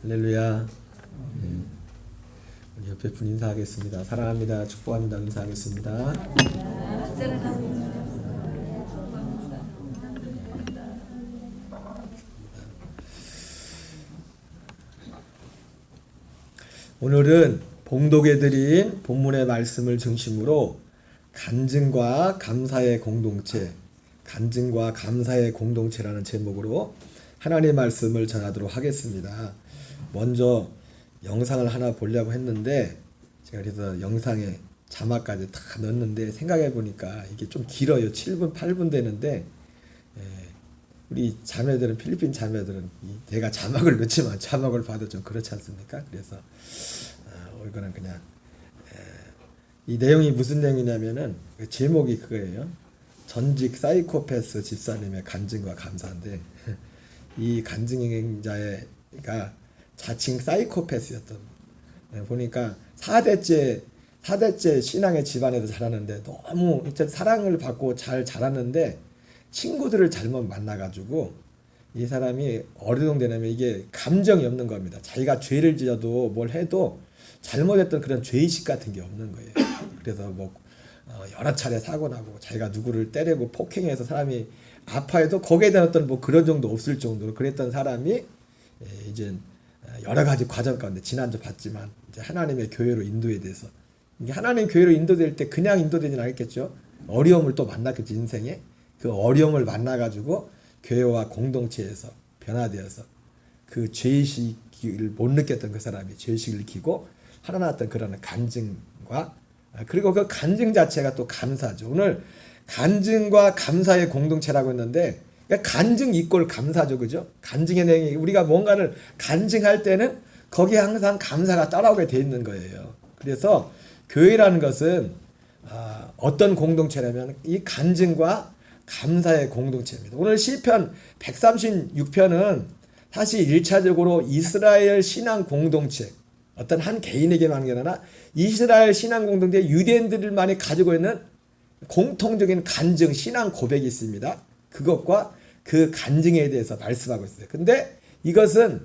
할렐루야. 우리 옆에 분 인사하겠습니다. 사랑합니다. 축복합니다. 인사하겠습니다. 오늘은 봉독해 드린 본문의 말씀을 중심으로 간증과 감사의 공동체, 간증과 감사의 공동체라는 제목으로 하나님의 말씀을 전하도록 하겠습니다. 먼저 영상을 하나 보려고 했는데 제가 그래서 영상에 자막까지 다 넣었는데 생각해 보니까 이게 좀 길어요. 7분 8분 되는데 우리 자매들은, 필리핀 자매들은 제가 자막을 넣지만 자막을 봐도 좀 그렇지 않습니까? 그래서 이거는 그냥 이 내용이 무슨 내용이냐면은 제목이 그거예요. 전직 사이코패스 집사님의 간증과 감사인데 이 간증자가 자칭 사이코패스였던, 보니까 4대째 신앙의 집안에서 자라는데 너무 사랑을 받고 잘 자랐는데 친구들을 잘못 만나가지고 이 사람이 어느 되냐면 이게 감정이 없는 겁니다. 자기가 죄를 지어도 뭘 해도 잘못했던 그런 죄의식 같은 게 없는 거예요. 그래서 여러 차례 사고 나고 자기가 누구를 때리고 폭행해서 사람이 아파해도 거기에 대한 어떤 그런 정도 없을 정도로 그랬던 사람이 이제 여러 가지 과정 가운데 지난주 봤지만 이제 하나님의 교회로 인도에 대해서, 이게 하나님 교회로 인도될 때 그냥 인도되진 않겠죠. 어려움을 또 만났겠지. 인생에 그 어려움을 만나가지고 교회와 공동체에서 변화되어서 그 죄의식을 못 느꼈던 그 사람이 죄의식을 느끼고 살아났던 그런 간증과, 그리고 그 간증 자체가 또 감사죠. 오늘 간증과 감사의 공동체라고 했는데 간증 이꼴 감사죠. 그죠? 간증의 내용이 우리가 뭔가를 간증할 때는 거기에 항상 감사가 따라오게 돼 있는 거예요. 그래서 교회라는 것은 어떤 공동체냐면 이 간증과 감사의 공동체입니다. 오늘 시편 136편은 사실 1차적으로 이스라엘 신앙 공동체, 어떤 한 개인에게만 아니라 이스라엘 신앙 공동체 유대인들만이 가지고 있는 공통적인 간증, 신앙 고백이 있습니다. 그것과 그 간증에 대해서 말씀하고 있어요. 근데 이것은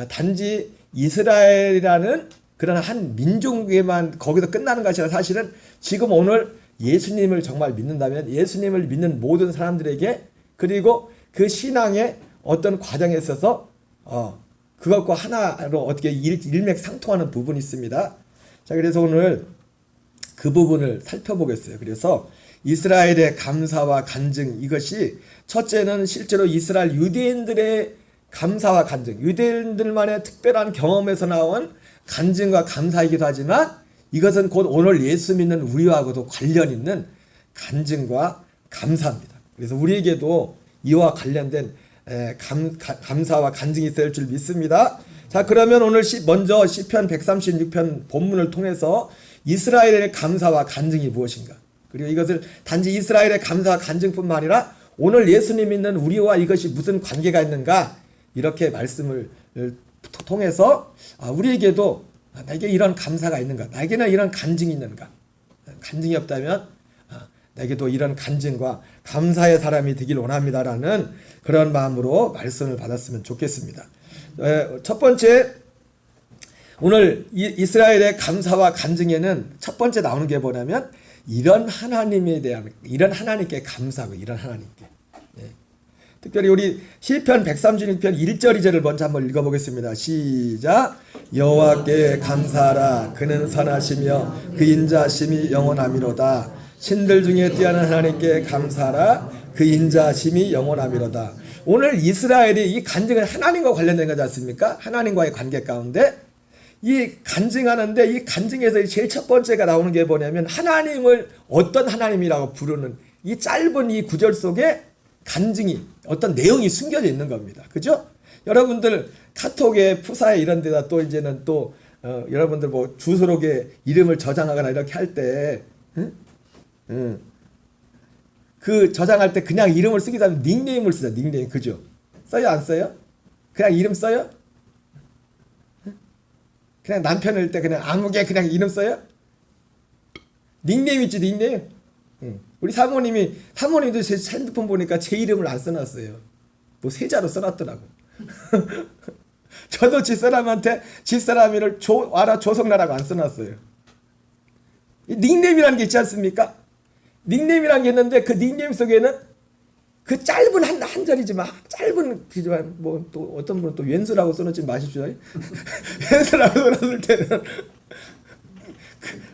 단지 이스라엘이라는 그런 한 민족에만 거기서 끝나는 것이 아니라 사실은 지금 오늘 예수님을 정말 믿는다면 예수님을 믿는 모든 사람들에게, 그리고 그 신앙의 어떤 과정에 있어서 그것과 하나로 어떻게 일맥상통하는 부분이 있습니다. 자, 그래서 오늘 그 부분을 살펴보겠어요. 그래서 이스라엘의 감사와 간증, 이것이 첫째는 실제로 이스라엘 유대인들의 감사와 간증, 유대인들만의 특별한 경험에서 나온 간증과 감사이기도 하지만 이것은 곧 오늘 예수 믿는 우리와도 관련 있는 간증과 감사입니다. 그래서 우리에게도 이와 관련된 감사와 간증이 있어야 할 줄 믿습니다. 자, 그러면 오늘 먼저 시편 136편 본문을 통해서 이스라엘의 감사와 간증이 무엇인가, 그리고 이것을 단지 이스라엘의 감사와 간증뿐만 아니라 오늘 예수님 믿는 우리와 이것이 무슨 관계가 있는가, 이렇게 말씀을 통해서 우리에게도 나에게 이런 감사가 있는가, 나에게는 이런 간증이 있는가, 간증이 없다면 내게도 이런 간증과 감사의 사람이 되길 원합니다라는 그런 마음으로 말씀을 받았으면 좋겠습니다. 첫 번째, 오늘 이스라엘의 감사와 간증에는 첫 번째 나오는 게 뭐냐면 이런 하나님에 대한, 이런 하나님께 감사하고, 이런 하나님께. 특별히 우리 시편 136편 1절 2절을 먼저 한번 읽어보겠습니다. 시작. 여호와께 감사하라. 그는 선하시며 그 인자심이 영원하미로다. 신들 중에 뛰어난 하나님께 감사하라. 그 인자심이 영원하미로다. 오늘 이스라엘이 이 간증은 하나님과 관련된 거지 않습니까? 하나님과의 관계 가운데 이 간증하는데, 이 간증에서 제일 첫 번째가 나오는 게 뭐냐면 하나님을 어떤 하나님이라고 부르는 이 짧은 이 구절 속에 간증이, 어떤 내용이 숨겨져 있는 겁니다. 그죠? 여러분들 카톡에, 푸사에 이런 데다 또 이제는 또 여러분들 주소록에 이름을 저장하거나 이렇게 할 때 그 저장할 때 그냥 이름을 쓰기도 하면 닉네임을 쓰자. 닉네임. 그죠? 써요 안 써요? 그냥 이름 써요? 그냥 남편일 때 그냥 아무게 그냥 이름 써요? 닉네임 있지, 닉네임. 우리 사모님도 제 핸드폰 보니까 제 이름을 안 써놨어요. 세자로 써놨더라고. 저도 집사람한테 집사람이를 와라 조성나라고 안 써놨어요. 닉네임이라는 게 있지 않습니까? 닉네임이라는 게 있는데 그 닉네임 속에는 그 짧은 한 자리지만 짧은 그지만 뭐 또 어떤 분은 또 왼수라고 써놓지 마십시오. 왼수라고 써놨을 때는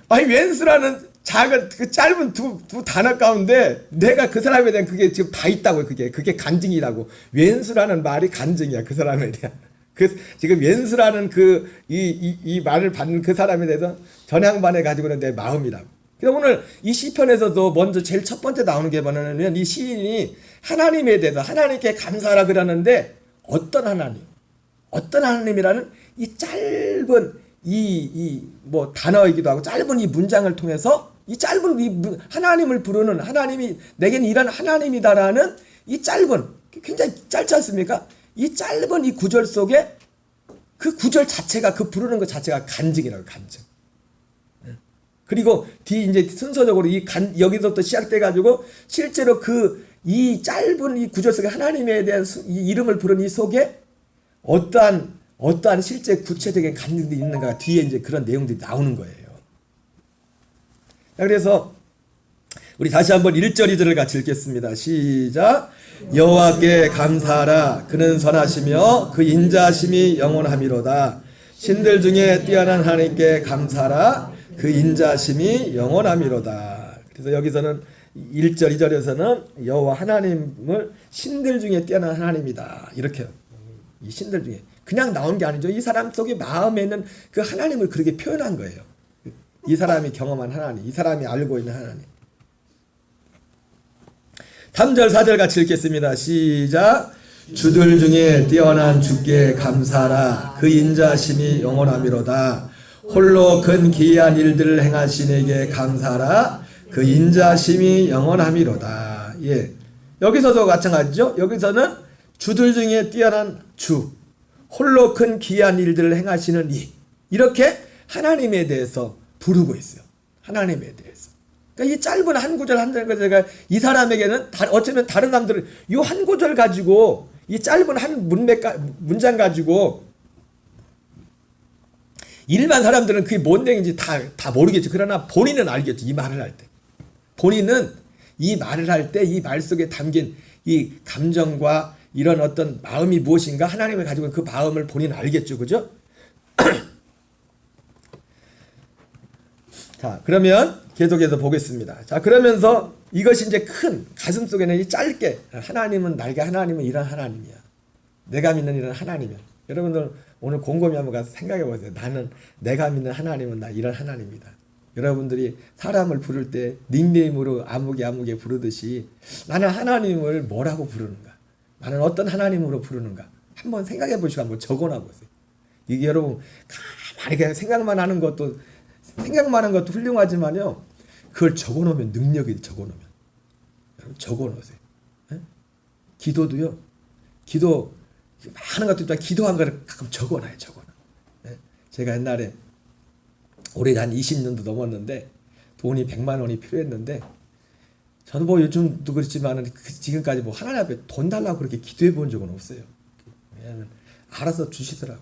아니 왼수라는 작은 그 짧은 두 단어 가운데 내가 그 사람에 대한 그게 지금 다 있다고요. 그게 간증이라고. 왼수라는 말이 간증이야 그 사람에 대한. 그 지금 왼수라는 그 이 말을 받는 그 사람에 대해서 전향반에 가지고 있는 내 마음이라고. 그래서 오늘 이 시편에서도 먼저 제일 첫 번째 나오는 게 뭐냐면 이 시인이 하나님에 대해서 하나님께 감사하라 그러는데 어떤 하나님이라는 이 짧은 뭐 단어이기도 하고 짧은 이 문장을 통해서 이 짧은 하나님을 부르는 하나님이 내겐 이런 하나님이다라는 이 짧은 굉장히 짧지 않습니까? 이 짧은 이 구절 속에 그 구절 자체가 그 부르는 것 자체가 간증이라고 간증. 그리고 이제 순서적으로 여기서부터 시작돼 가지고 실제로 이 짧은 이 구절 속에 하나님에 대한 이 이름을 부르는 이 속에 어떠한 실제 구체적인 간증들이 있는가 뒤에 이제 그런 내용들이 나오는 거예요. 그래서 우리 다시 한번 1절 2절을 같이 읽겠습니다. 시작. 여호와께 감사하라. 그는 선하시며 그 인자하심이 영원하미로다. 신들 중에 뛰어난 하나님께 감사하라. 그 인자하심이 영원하미로다. 그래서 여기서는 1절 2절에서는 여호와 하나님을 신들 중에 뛰어난 하나님이다. 이렇게 이 신들 중에 그냥 나온 게 아니죠. 이 사람 속에 마음에 있는 그 하나님을 그렇게 표현한 거예요. 이 사람이 경험한 하나님, 이 사람이 알고 있는 하나님. 3절 4절 같이 읽겠습니다. 시작. 주들 중에 뛰어난 주께 감사하라. 그 인자심이 영원하미로다. 홀로 큰 기이한 일들을 행하시니에게 감사하라. 그 인자심이 영원하미로다. 예. 여기서도 마찬가지죠. 여기서는 주들 중에 뛰어난 주, 홀로 큰 기이한 일들을 행하시는 이렇게 하나님에 대해서 부르고 있어요. 하나님에 대해서. 그러니까 이 짧은 한 구절 한 구절 제가 이 사람에게는 어쩌면 다른 사람들은 이 한 구절 가지고 이 짧은 한 문장 가지고 일반 사람들은 그게 뭔 내용인지 다 모르겠죠. 그러나 본인은 알겠죠. 이 말을 할 때. 본인은 이 말을 할 때 이 말 속에 담긴 이 감정과 이런 어떤 마음이 무엇인가 하나님을 가지고 있는 그 마음을 본인은 알겠죠. 그죠? 자, 그러면 계속해서 보겠습니다. 자, 그러면서 이것이 이제 큰 가슴 속에는 이 짧게 하나님은 하나님은 이런 하나님이야. 내가 믿는 이런 하나님이야. 여러분들 오늘 곰곰이 한번 가서 생각해 보세요. 내가 믿는 하나님은 이런 하나님이다. 여러분들이 사람을 부를 때 닉네임으로 아무개 부르듯이 나는 하나님을 뭐라고 부르는가? 나는 어떤 하나님으로 부르는가? 한번 생각해 보시고 한번 적어놔 보세요. 이게 여러분 가만히 그냥 생각만 하는 것도 훌륭하지만요. 그걸 적어놓으면 능력이 적어놓으면. 여러분 적어놓으세요. 네? 기도도요. 기도 많은 것도 있지만 기도한 거를 가끔 적어놔요. 네? 제가 옛날에 올해 한 20년도 넘었는데 돈이 100만 원이 필요했는데 저도 뭐 요즘도 그렇지만 지금까지 뭐 하나님 앞에 돈 달라고 그렇게 기도해 본 적은 없어요. 왜냐하면 알아서 주시더라고.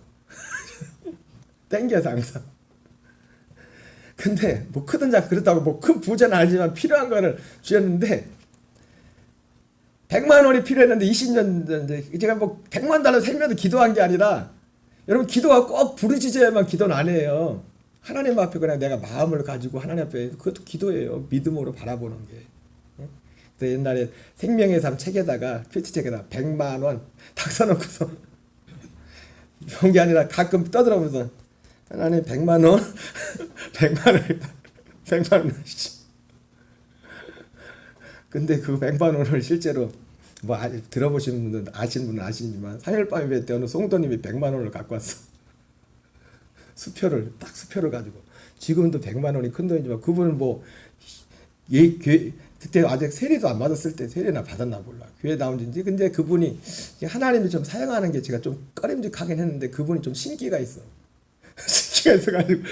땡겨서 항상. 근데 뭐 크든 작든 그렇다고 뭐 큰 부자는 아니지만 필요한 거를 주셨는데 100만 원이 필요했는데 20년 전에 제가 뭐 100만 달러 살면서 기도한 게 아니라 여러분 기도가 꼭 부르짖어야만 기도는 안 해요. 하나님 앞에 그냥 내가 마음을 가지고 하나님 앞에 그것도 기도예요. 믿음으로 바라보는 게. 그래서 옛날에 생명의 삶 책에다가 필지책에다가 100만 원 딱 써놓고서 그런 게 아니라 가끔 떠들어보면서 하나님 100만 원 100만 원 하시죠. 근데 그 100만 원을 실제로 뭐 들어보시는 분들 아시는 분은 아시지만 3일 밤에 때 어느 송도님이 100만 원을 갖고 왔어. 수표를 가지고 지금도 100만 원이 큰 돈이지만 그분은 뭐 그때 아직 세례도 안 받았을 때 세례나 받았나 몰라. 교회 나온 지인지. 근데 그분이 하나님이 좀 사용하는 게 제가 좀 꺼림직하긴 했는데 그분이 좀 신기가 있어. 신기가 있어가지고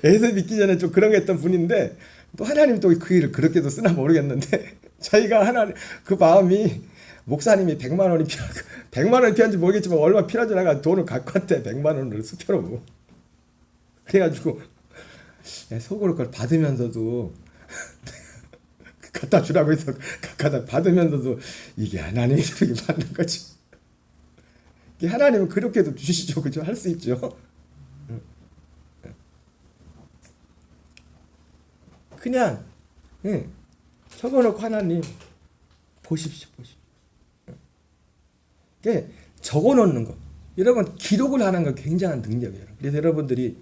예수 믿기 전에 좀 그런 게 했던 분인데 또 하나님 또 그 일을 그렇게도 쓰나 모르겠는데 자기가 하나님 그 마음이 목사님이 100만 원이 필요 100만 원이 필요한지 모르겠지만 얼마 필요한지 내가 돈을 갖고 왔대. 100만 원을 수표로. 그래가지고 속으로 그걸 받으면서도 갖다 주라고 해서 갖다 받으면서도 이게 하나님이 이렇게 받는 거지. 이게 하나님은 그렇게도 주시죠, 그죠? 할 수 있죠. 그냥 적어놓고 하나님 보십시오. 이게 적어놓는 거. 여러분 기록을 하는 건 굉장한 능력이에요. 그래서 여러분들이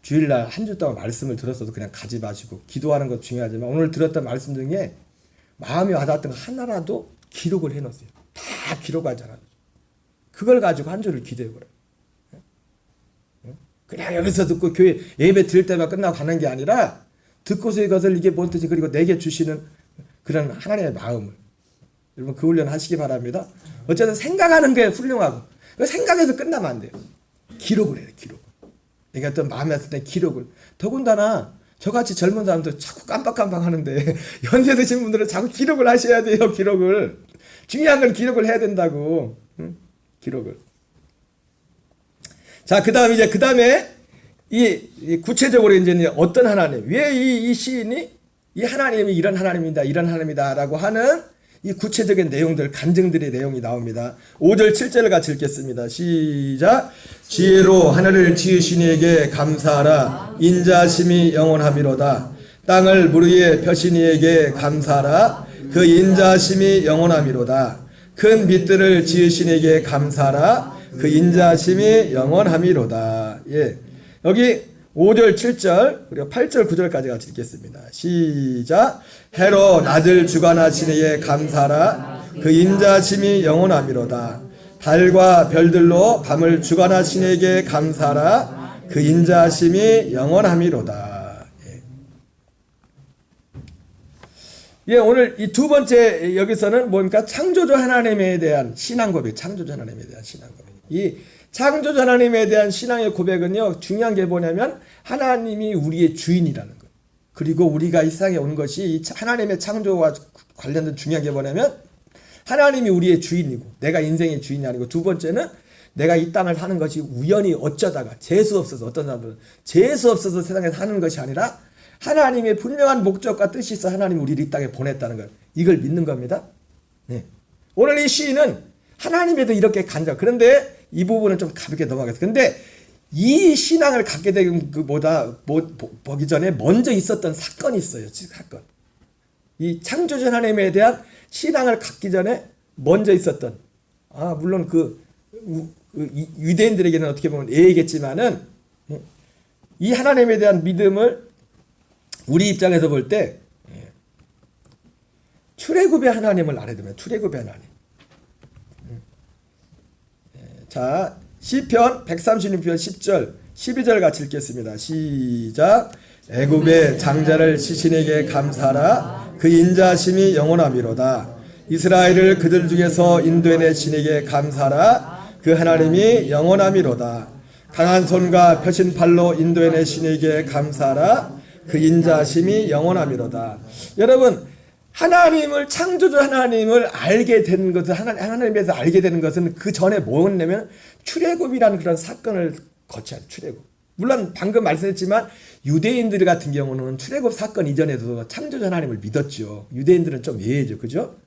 주일날 한 주 동안 말씀을 들었어도 그냥 가지 마시고 기도하는 것 중요하지만 오늘 들었던 말씀 중에 마음이 와닿았던 거 하나라도 기록을 해놓으세요. 다 기록하잖아요. 그걸 가지고 한 주를 기도해보라요. 그냥 여기서 듣고 교회 예배 드릴 때만 끝나고 가는 게 아니라 듣고서 이것을 이게 뭔 뜻이 그리고 내게 주시는 그런 하나님의 마음을 여러분 그 훈련 하시기 바랍니다. 어쨌든 생각하는 게 훌륭하고 그 생각해서 끝나면 안 돼요. 기록을 해요. 기록. 그러니까 또 마음에 왔을 때 기록을. 더군다나 저같이 젊은 사람들 자꾸 깜빡깜빡 하는데 연세 드신 분들은 자꾸 기록을 하셔야 돼요. 기록을. 중요한 건 기록을 해야 된다고. 기록을. 자, 그 다음에 이 구체적으로 이제 어떤 하나님, 왜 이 시인이 이 하나님이 이런 하나님이다 라고 하는 이 구체적인 내용들, 간증들의 내용이 나옵니다. 5절 7절을 같이 읽겠습니다. 시작. 지혜로 하늘을 지으신 이에게 감사하라. 인자심이 영원함이로다. 땅을 물 위에 펴신 이에게 감사하라. 그 인자심이 영원함이로다. 큰 빛들을 지으신 이에게 감사하라. 그 인자심이 영원함이로다. 예. 여기 5절 7절 그리고 8절 9절까지 같이 읽겠습니다. 시작. 해로 낮을 주관하신 이에 감사하라. 그 인자심이 영원함이로다. 달과 별들로 밤을 주관하신 이에게 감사하라. 그 인자심이 영원함이로다. 예, 오늘 이 두 번째 여기서는 뭡니까? 창조주 하나님에 대한 신앙 고백. 창조주 하나님에 대한 신앙 고백. 이 창조주 하나님에 대한 신앙의 고백은요, 중요한 게 뭐냐면 하나님이 우리의 주인이라는 것. 그리고 우리가 이 세상에 온 것이 이 하나님의 창조와 관련된 중요한 게 뭐냐면 하나님이 우리의 주인이고 내가 인생의 주인이 아니고, 두 번째는 내가 이 땅을 사는 것이 우연히 어쩌다가 재수 없어서, 어떤 사람들은 재수 없어서 세상에 사는 것이 아니라 하나님의 분명한 목적과 뜻이 있어 하나님이 우리를 이 땅에 보냈다는 것. 이걸 믿는 겁니다. 네. 오늘 이 시인은 하나님에도 이렇게 간절. 그런데 이 부분은 좀 가볍게 넘어가겠습니다. 근데 이 신앙을 갖게 된 그보다 보기 전에 먼저 있었던 사건이 있어요. 사건. 이 창조주 하나님에 대한 신앙을 갖기 전에 먼저 있었던, 물론 유대인들에게는 어떻게 보면 예의겠지만은 이 하나님에 대한 믿음을 우리 입장에서 볼 때 출애굽의 하나님을 알아야 됩니다. 출애굽의 하나님. 자, 시편 136편 10절 12절 같이 읽겠습니다. 시작. 애굽의 장자를 시신에게 감사하라. 그 인자심이 영원함이로다. 이스라엘을 그들 중에서 인도해내 신에게 감사하라. 그 하나님이 영원함이로다. 강한 손과 펴신 팔로 인도해내 신에게 감사하라. 그 인자심이 영원함이로다. 여러분, 하나님을, 창조주 하나님을 알게 된 것은, 하나님에서 알게 되는 것은 그 전에 뭐였냐면 출애굽이라는 그런 사건을 거쳐야 출애굽. 물론 방금 말씀했지만 유대인들 같은 경우는 출애굽 사건 이전에도 창조주 하나님을 믿었죠. 유대인들은 좀 예외죠. 그죠?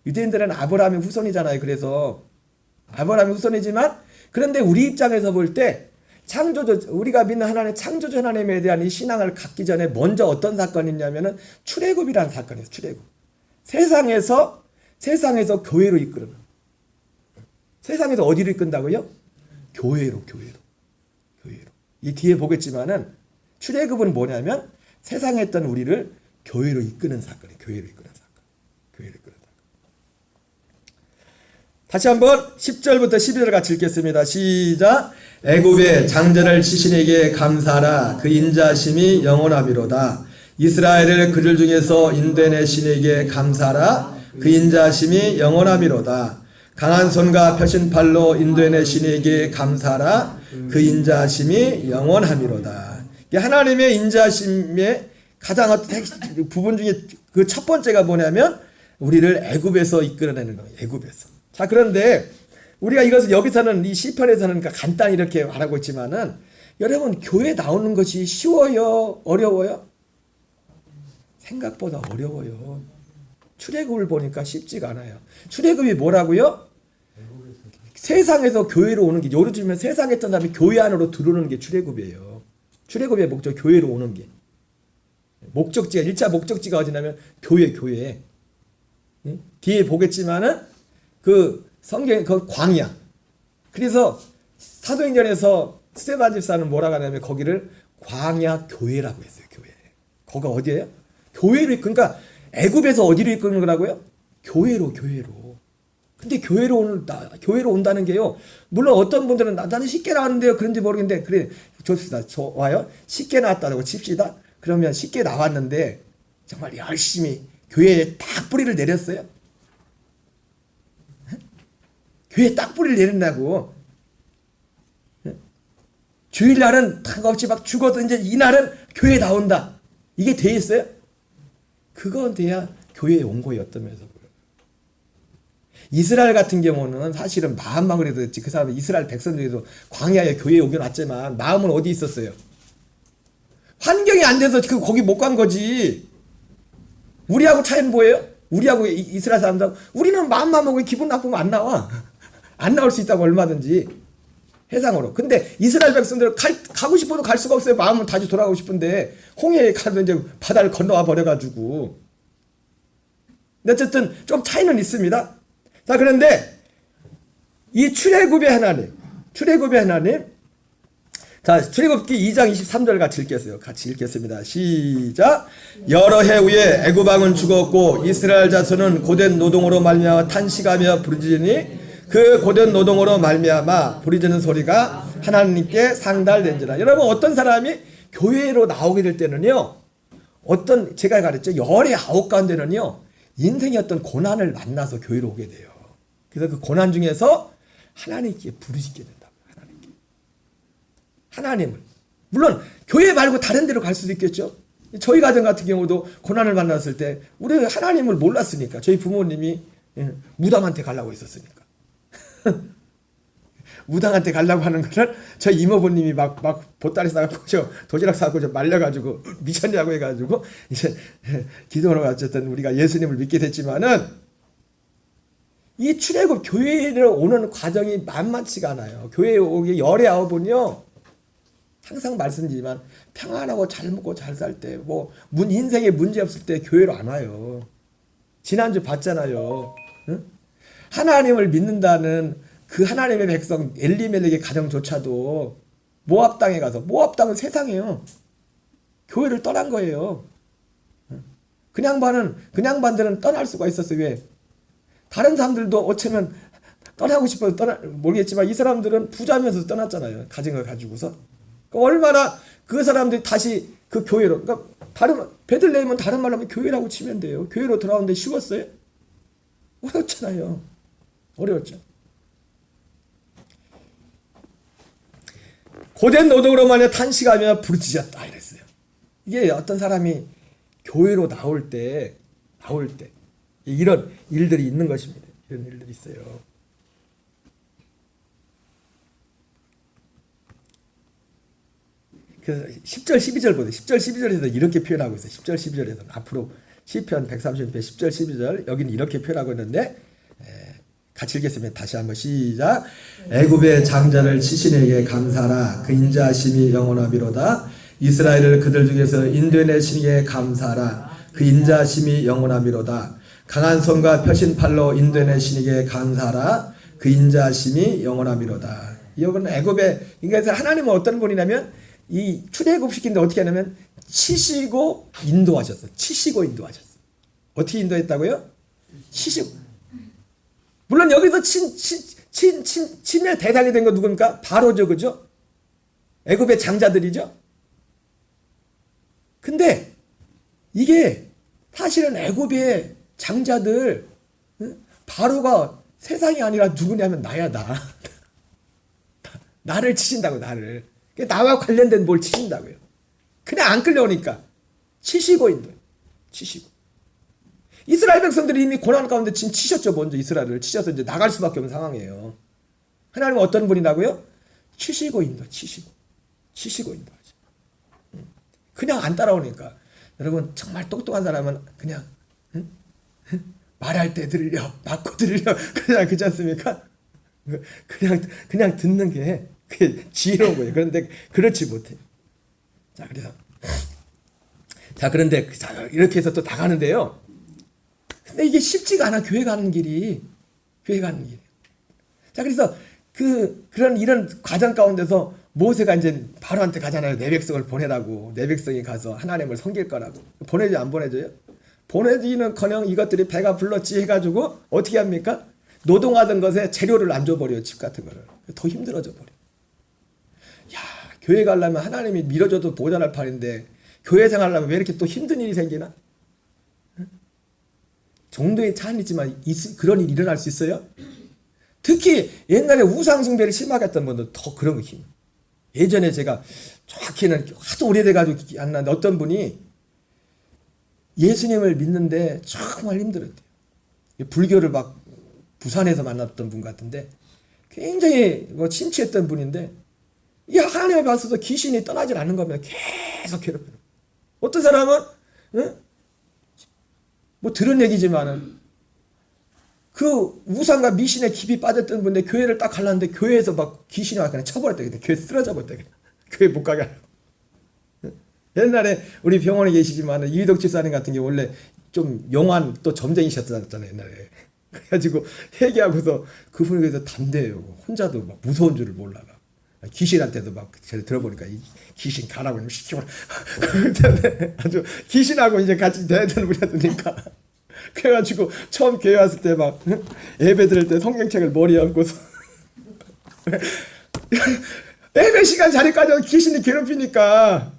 유대인들은 아브라함의 후손이잖아요. 그래서 아브라함의 후손이지만, 그런데 우리 입장에서 볼 때 창조주, 우리가 믿는 하나님, 창조주 하나님에 대한 이 신앙을 갖기 전에 먼저 어떤 사건이 있냐면은 출애굽이라는 사건이에요. 출애굽. 세상에서 교회로 이끄는. 세상에서 어디로 이끈다고요? 교회로. 이 뒤에 보겠지만은 출애굽은 뭐냐면 세상에 있던 우리를 교회로 이끄는 사건이에요. 교회로 이끄는 사건. 다시 한번 10절부터 12절 같이 읽겠습니다. 시작. 애굽의 장자를 시신에게 감사하라. 그 인자심이 영원함이로다. 이스라엘을 그들 중에서 인도해내 신에게 감사하라. 그 인자심이 영원함이로다. 강한 손과 펴신 팔로 인도해내 신에게 감사하라. 그 인자심이 영원함이로다. 하나님의 인자심의 가장 부분 중에 그 첫 번째가 뭐냐면 우리를 애굽에서 이끌어내는 거예요. 애굽에서. 자, 그런데 우리가 이것을 여기서는 이 시편에서는 그러니까 간단히 이렇게 말하고 있지만은 여러분 교회 나오는 것이 쉬워요? 어려워요? 생각보다 어려워요. 출애굽을 보니까 쉽지가 않아요. 출애굽이 뭐라고요? 세상에서 교회로 오는 게, 요즘에 세상에 있던 사람이 교회 안으로 들어오는 게 출애굽이에요. 출애굽의 목적, 교회로 오는 게. 목적지가, 1차 목적지가 어디냐면 교회. 응? 뒤에 보겠지만은 그 성경, 그 광야. 그래서 사도행전에서 스데반 집사는 뭐라고 하냐면 거기를 광야 교회라고 했어요. 교회. 거기가 어디예요? 교회를, 그러니까 애굽에서 어디로 이끄는 거라고요? 교회로. 근데 교회로 온다는 게요. 물론 어떤 분들은 나는 쉽게 나왔는데요. 그런지 모르겠는데, 그래, 좋습니다. 좋아요. 쉽게 나왔다고 칩시다. 그러면 쉽게 나왔는데 정말 열심히 교회에 딱 뿌리를 내렸어요. 교회에 딱 뿌리를 내린다고. 주일날은 상관없이 막 죽어도 이제 이날은 교회에 나온다. 이게 돼 있어요? 그건 돼야 교회에 온 거였다면서. 이스라엘 같은 경우는 사실은 마음만 그래도 그렇지, 그 사람은 이스라엘 백성들도 광야에 교회에 오긴 왔지만 마음은 어디 있었어요? 환경이 안 돼서 거기 못 간 거지. 우리하고 차이는 뭐예요? 우리하고 이스라엘 사람들, 우리는 마음만 먹고 기분 나쁘면 안 나와. 안 나올 수 있다고 얼마든지 해상으로. 근데 이스라엘 백성들은 가고 싶어도 갈 수가 없어요. 마음은 다시 돌아가고 싶은데 홍해에 가서 이제 바다를 건너와 버려가지고. 근데 어쨌든 좀 차이는 있습니다. 자, 그런데 이 출애굽의 하나님, 자, 출애굽기 2장 23절 같이 읽겠습니다. 시작. 여러 해 후에 애굽 왕은 죽었고 이스라엘 자손은 고된 노동으로 말미암아 탄식하며 부르짖으니 그 고된 노동으로 말미암아 부르짖는 소리가 하나님께 상달된지라. 여러분, 어떤 사람이 교회로 나오게 될 때는요, 제가 가르쳤죠, 열의 아홉 가운데는요 인생의 어떤 고난을 만나서 교회로 오게 돼요. 그래서 그 고난 중에서 하나님께 부르짖게 된다. 하나님을. 물론 교회 말고 다른 데로 갈 수도 있겠죠. 저희 가정 같은 경우도 고난을 만났을 때 우리 하나님을 몰랐으니까. 저희 부모님이 무당한테 가려고 했었으니까. 무당한테 가려고 하는 거를 저희 이모부님이 막 보따리 싸갖고 도시락 싸갖고 말려가지고 미쳤냐고 해가지고 이제 기도로 어쨌든 우리가 예수님을 믿게 됐지만은, 이 출애굽 교회를 오는 과정이 만만치가 않아요. 교회에 오기 열의 아홉은요, 항상 말씀드리지만 평안하고 잘 먹고 잘 살 때, 인생에 문제 없을 때 교회로 안 와요. 지난주 봤잖아요. 응? 하나님을 믿는다는 그 하나님의 백성 엘리멜렉의 가정조차도 모압 땅에 가서, 모압 땅은 세상이에요. 교회를 떠난 거예요. 그냥 반들은 떠날 수가 있었어요. 왜? 다른 사람들도 어쩌면 떠나고 싶어서 모르겠지만 이 사람들은 부자면서 떠났잖아요. 가진 걸 가지고서. 얼마나 그 사람들이 다시 그 교회로, 그러니까 베들레헴은 다른 말로 하면 교회라고 치면 돼요. 교회로 돌아오는데 쉬웠어요? 어렵잖아요. 어려웠죠. 고된 노동으로 만약 탄식하며 부르짖었다 이랬어요. 이게 어떤 사람이 교회로 나올 때 이런 일들이 있는 것입니다. 이런 일들이 있어요. 그래서 10절 12절 보세요. 10절 12절에서 이렇게 표현하고 있어요. 10절 12절에서 앞으로 시편 130편 10절 12절 여기는 이렇게 표현하고 있는데, 같이 읽겠습니다. 다시 한번 시작. 애굽의 장자를 치신에게 감사하라. 그 인자하심이 영원하미로다. 이스라엘을 그들 중에서 인도해내시기에 감사하라. 그 인자하심이 영원하미로다. 강한 손과 펴신 팔로 인도해내시기에 감사하라. 그 인자하심이 영원하미로다. 이거는 애굽의, 그러니까 하나님은 어떤 분이냐면 이 출애굽시키는데 어떻게 하냐면 치시고 인도하셨어. 어떻게 인도했다고요? 치시고. 물론 여기서 친의 대상이 된 건 누굽니까? 바로죠, 그죠? 애굽의 장자들이죠. 근데 이게 사실은 애굽의 장자들, 바로가 세상이 아니라 누구냐면 나야, 나. 나를 치신다고, 나를. 나와 관련된 뭘 치신다고요. 그냥 안 끌려오니까 치시고 인도해. 치시고. 이스라엘 백성들이 이미 고난 가운데 지금 치셨죠. 먼저 이스라엘을 치셔서 이제 나갈 수밖에 없는 상황이에요. 하나님은 어떤 분이라고요? 치시고 인도하죠. 그냥 안 따라오니까. 여러분 정말 똑똑한 사람은 그냥 말할 때 들려, 맞고 들려, 그냥 그렇지 않습니까? 그냥 듣는 게 그게 지혜로운 거예요. 그런데 그렇지 못해요. 자, 그런데 이렇게 해서 또 나가는데요. 근데 이게 쉽지가 않아. 교회 가는 길이. 자, 그래서 그런 이런 과정 가운데서 모세가 이제 바로한테 가잖아요. 내 백성을 보내라고. 내 백성이 가서 하나님을 섬길 거라고. 보내줘, 안 보내줘요? 보내지는커녕 이것들이 배가 불렀지 해가지고 어떻게 합니까? 노동하던 것에 재료를 안 줘버려요. 집 같은 거를. 더 힘들어져 버려. 야, 교회 가려면 하나님이 밀어줘도 모자랄 판인데 교회 생활하려면 왜 이렇게 또 힘든 일이 생기나? 정도의 차이는 있지만 그런 일이 일어날 수 있어요? 특히 옛날에 우상숭배를 심하게 했던 분들 더 그런 거 힘. 예전에 제가 정확히는 하도 오래돼가지고 안 나는데 어떤 분이 예수님을 믿는데 정말 힘들었대요. 불교를 막 부산에서 만났던 분 같은데 굉장히 심취했던 분인데 이 하나님의 봤어도 귀신이 떠나질 않는 겁니다. 계속 괴롭혀요. 어떤 사람은 뭐 들은 얘기지만은 그 우상과 미신에 깊이 빠졌던 분인데 교회를 딱 갈랐는데 교회에서 막 귀신이 와 그냥 쳐버렸다. 교회 쓰러져 버렸다. 교회 못 가게 하려고. 옛날에 우리 병원에 계시지만 이휘덕 집사님 같은 게 원래 좀 용한 또 점쟁이셨잖아요. 옛날에. 그래가지고 회개하고서 그분이 그래서 담대해요. 혼자도 막 무서운 줄을 몰라. 귀신한테도 막 제가 들어보니까 이 귀신 가라고 좀 시키고 아주 귀신하고 이제 같이 돼야 되는 분이었으니까 그래가지고 처음 교회 왔을 때 막 예배 드릴 때 성경책을 머리에 얹고서 예배 시간 자리까지 귀신이 괴롭히니까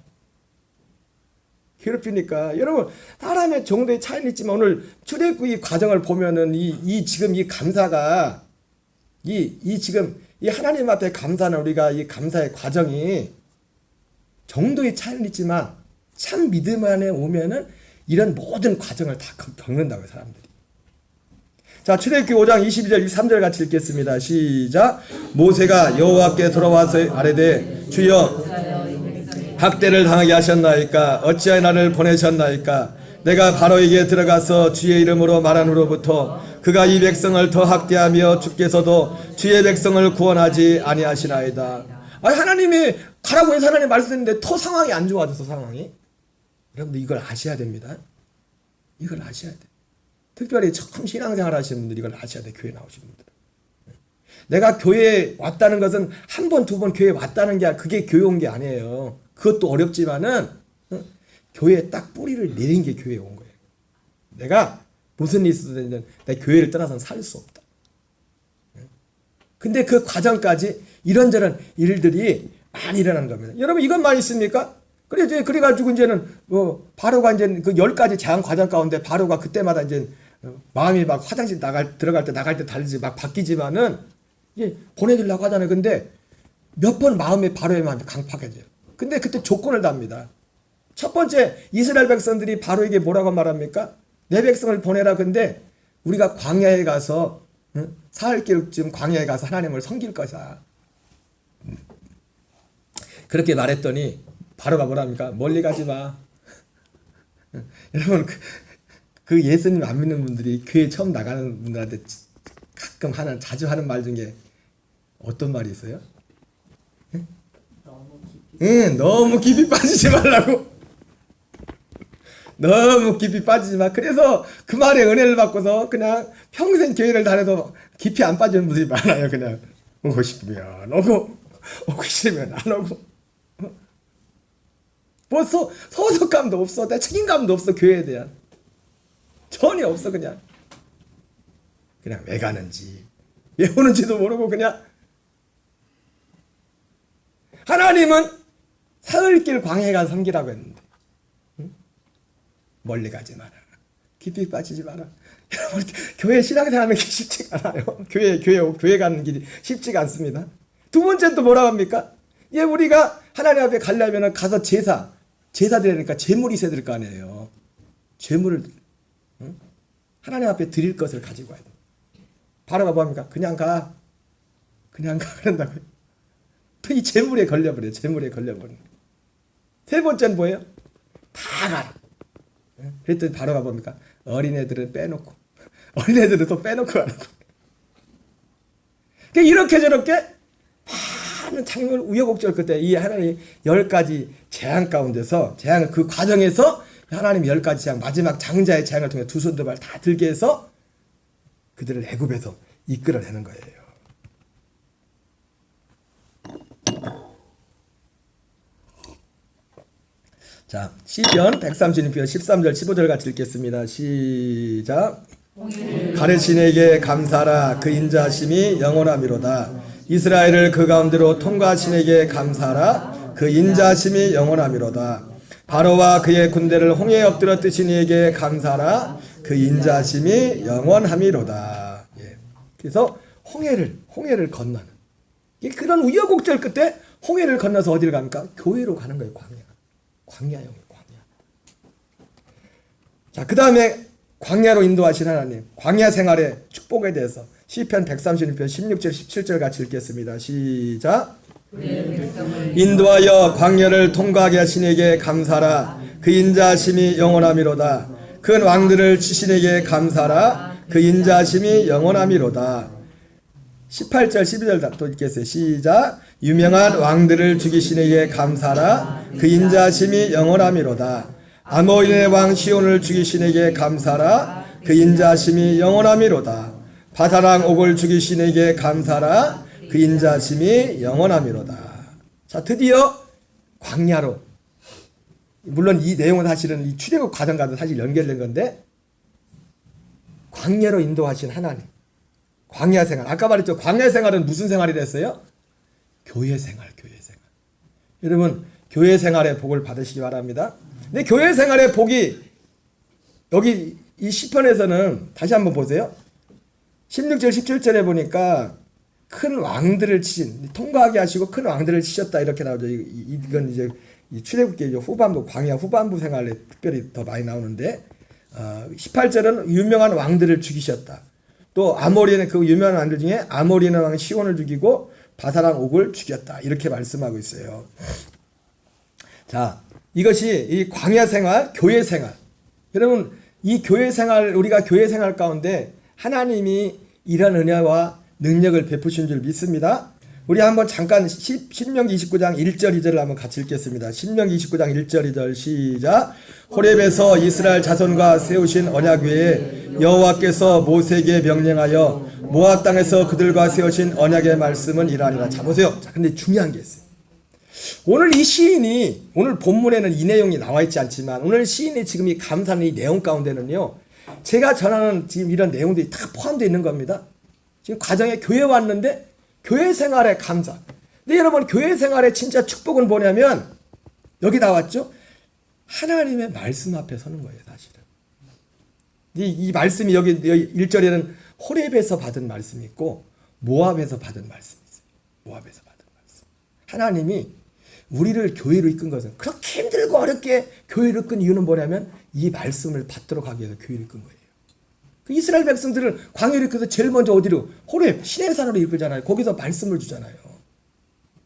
여러분 사람의 정도의 차이는 있지만 오늘 출애굽의 과정을 보면은 지금 이 감사가 지금 이 하나님 앞에 감사는 우리가 이 감사의 과정이 정도의 차이는 있지만 참 믿음 안에 오면은 이런 모든 과정을 다 겪는다고요, 사람들이. 자, 출애굽기 5장 22절 23절 같이 읽겠습니다. 시작. 모세가 여호와께 돌아와서 아뢰되 주여 학대를 당하게 하셨나이까? 어찌하여 나를 보내셨나이까? 내가 바로에게 들어가서 주의 이름으로 말한 후로부터 그가 이 백성을 더 학대하며 주께서도 주의 백성을 구원하지 아니하시나이다. 하나님이 가라고 해서 하나님 말씀했는데 더 상황이 안 좋아져서 상황이. 여러분들 이걸 아셔야 됩니다. 이걸 아셔야 돼. 특별히 처음 신앙생활 하시는 분들 이걸 아셔야 돼. 교회 나오시는 분들. 내가 교회에 왔다는 것은 한 번, 두 번 교회에 왔다는 게 그게 교회 온 게 아니에요. 그것도 어렵지만은 교회에 딱 뿌리를 내린 게 교회에 온 거예요. 내가 무슨 일이 있어도 내 교회를 떠나서는 살 수 없다. 근데 그 과정까지 이런저런 일들이 많이 일어난 겁니다. 여러분 이것만 있습니까? 그래가지고 이제는 바로가 이제 그 10가지 제한 과정 가운데 바로가 그때마다 이제 마음이 막 화장실 들어갈 때 달리지 막 바뀌지만은 이제 보내주려고 하잖아요. 근데 몇 번 마음이 바로의 마음이 강팍해져요. 근데 그때 조건을 답니다. 첫 번째 이스라엘 백성들이 바로에게 뭐라고 말합니까? 내 백성을 보내라. 근데 우리가 광야에 가서 사흘쯤 광야에 가서 하나님을 섬길 것이다. 그렇게 말했더니 바로가 뭐랍니까? 멀리 가지 마. 여러분 그 예수님 안 믿는 분들이 교회 처음 나가는 분들한테 자주 하는 말 중에 어떤 말이 있어요? 너무 깊이 빠지지 말라고. 너무 깊이 빠지지 마. 그래서 그 말에 은혜를 받고서 그냥 평생 교회를 다녀도 깊이 안 빠지는 분들이 많아요. 그냥 오고 싶으면 오고 싫으면 안 오고. 뭐 소속감도 없어. 내 책임감도 없어. 교회에 대한 전혀 없어. 그냥 왜 가는지 왜 오는지도 모르고 그냥. 하나님은 사흘길 광야에 가서 섬기라고 했는데 멀리 가지 마라. 깊이 빠지지 마라. 여러분 교회 신앙생활 하는 게 쉽지가 않아요. 교회 가는 길이 쉽지가 않습니다. 두 번째는 또 뭐라고 합니까? 우리가 하나님 앞에 가려면 가서 제사 드리니까 재물이 있어야 될 거 아니에요. 재물을 하나님 앞에 드릴 것을 가지고 와야 돼. 바로가 뭡니까? 그냥 가. 그냥 가. 그런다고요. 또 이 재물에 걸려버려요. 재물에 걸려버려요. 세 번째는 뭐예요? 다 가라. 그랬더니 바로가 뭡니까? 어린애들은 빼놓고. 어린애들은 또 빼놓고 가라고. 이렇게 저렇게 많은 창조를 우여곡절 끝에 이 하나님 10가지 재앙 가운데서 재앙 그 과정에서 하나님 10가지 재앙 마지막 장자의 재앙을 통해 두 손 두 발 다 들게 해서 그들을 애굽에서 이끌어내는 거예요. 자, 시편 136편 13절 15절 같이 읽겠습니다. 시작. 가르신에게 감사하라. 그 인자하심이 영원하미로다. 이스라엘을 그 가운데로 통과하신에게 감사하라. 그 인자하심이 영원하미로다. 바로와 그의 군대를 홍해에 엎드려 뜨신 이에게 감사하라. 그 인자하심이 영원하미로다. 예. 그래서 홍해를 건너는 그런 우여곡절 끝에 홍해를 건너서 어디를 갑니까? 교회로 가는 거예요. 광야형 광야. 자, 그 다음에 광야로 인도하신 하나님, 광야 생활의 축복에 대해서 시편 136편 16절 17절 같이 읽겠습니다. 시작. 인도하여 광야를 통과하게 하신 이에게 감사라. 그 인자하심이 영원하미로다. 큰 왕들을 치신 이에게 감사라. 그 인자하심이 영원하미로다. 18절 12절 또 읽겠어요. 시작. 유명한 왕들을 죽이신 이에게 감사라. 그 인자하심이 영원하미로다. 아모리의 왕 시온을 죽이신 이에게 감사라. 그 인자하심이 영원하미로다. 바사랑 옥을 죽이신 이에게 감사라. 그 인자하심이 영원하미로다. 자, 드디어 광야로, 물론 이 내용은 사실은 이 출애굽 과정과도 사실 연결된 건데, 광야로 인도하신 하나님, 광야 생활. 아까 말했죠. 광야 생활은 무슨 생활이랬어요? 교회 생활. 여러분, 교회 생활의 복을 받으시기 바랍니다. 근데 교회 생활의 복이 여기 이 시편에서는 다시 한번 보세요. 16절 17절에 보니까 큰 왕들을 치신, 통과하게 하시고 큰 왕들을 치셨다 이렇게 나오죠. 이건 이제 이 출애굽기 후반부, 광야 후반부 생활에 특별히 더 많이 나오는데, 18절은 유명한 왕들을 죽이셨다. 또 아모리는 그 유명한 왕들 중에 아모리는 왕 시온을 죽이고 바사랑 옥을 죽였다. 이렇게 말씀하고 있어요. 자, 이것이 이 광야 생활, 교회 생활. 여러분, 이 교회 생활, 우리가 교회 생활 가운데 하나님이 이런 은혜와 능력을 베푸신 줄 믿습니다. 우리 한번 잠깐 신명기 29장 1절 2절을 한번 같이 읽겠습니다. 신명기 29장 1절 2절 시작. 호렙에서 이스라엘 자손과 세우신 언약궤에 여호와께서 모세에게 명령하여 모압 땅에서 그들과 세우신 언약의 말씀은 이러하니라. 자, 보세요. 자, 근데 중요한 게 있어요. 오늘 이 시인이, 오늘 본문에는 이 내용이 나와 있지 않지만 오늘 시인이 지금 이 감사하는 이 내용 가운데는요, 제가 전하는 지금 이런 내용들이 다 포함되어 있는 겁니다. 지금 과정에 교회 왔는데 교회 생활의 감사. 근데 여러분, 교회 생활의 진짜 축복은 뭐냐면 여기 나왔죠. 하나님의 말씀 앞에 서는 거예요, 사실은. 이 말씀이 여기 1절에는 호렙에서 받은 말씀이 있고 모압에서 받은 말씀이 있어요. 모압에서 받은 말씀. 하나님이 우리를 교회로 이끈 것은, 그렇게 힘들고 어렵게 교회로 이끈 이유는 뭐냐면 이 말씀을 받도록 하기 위해서 교회로 이끈 거예요. 그 이스라엘 백성들을 광야로 이끌어서 제일 먼저 어디로? 호렙, 시내산으로 이끌잖아요. 거기서 말씀을 주잖아요.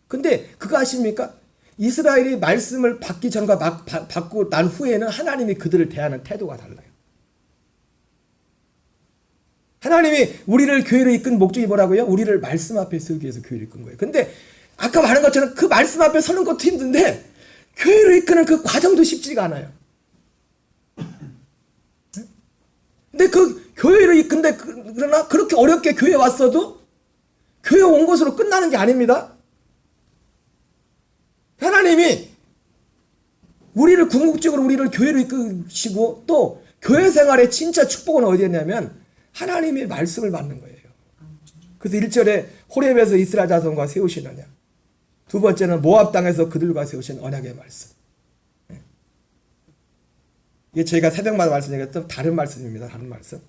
근데 그거 아십니까? 이스라엘이 말씀을 받기 전과 받고 난 후에는 하나님이 그들을 대하는 태도가 달라요. 하나님이 우리를 교회로 이끈 목적이 뭐라고요? 우리를 말씀 앞에 세우기 위해서 교회로 이끈 거예요. 근데 아까 말한 것처럼 그 말씀 앞에 서는 것도 힘든데 교회로 이끄는 그 과정도 쉽지가 않아요. 근데 그 교회로 이끈데, 그러나 그렇게 어렵게 교회에 왔어도 교회 온 것으로 끝나는 게 아닙니다. 하나님이 우리를 궁극적으로 우리를 교회로 이끄시고 또 교회 생활의 진짜 축복은 어디였냐면 하나님의 말씀을 받는 거예요. 그래서 1절에 호렙에서 이스라엘 자손과 세우신 언약, 두 번째는 모압 땅에서 그들과 세우신 언약의 말씀. 이게 저희가 새벽마다 말씀드렸던 다른 말씀입니다. 다른 말씀.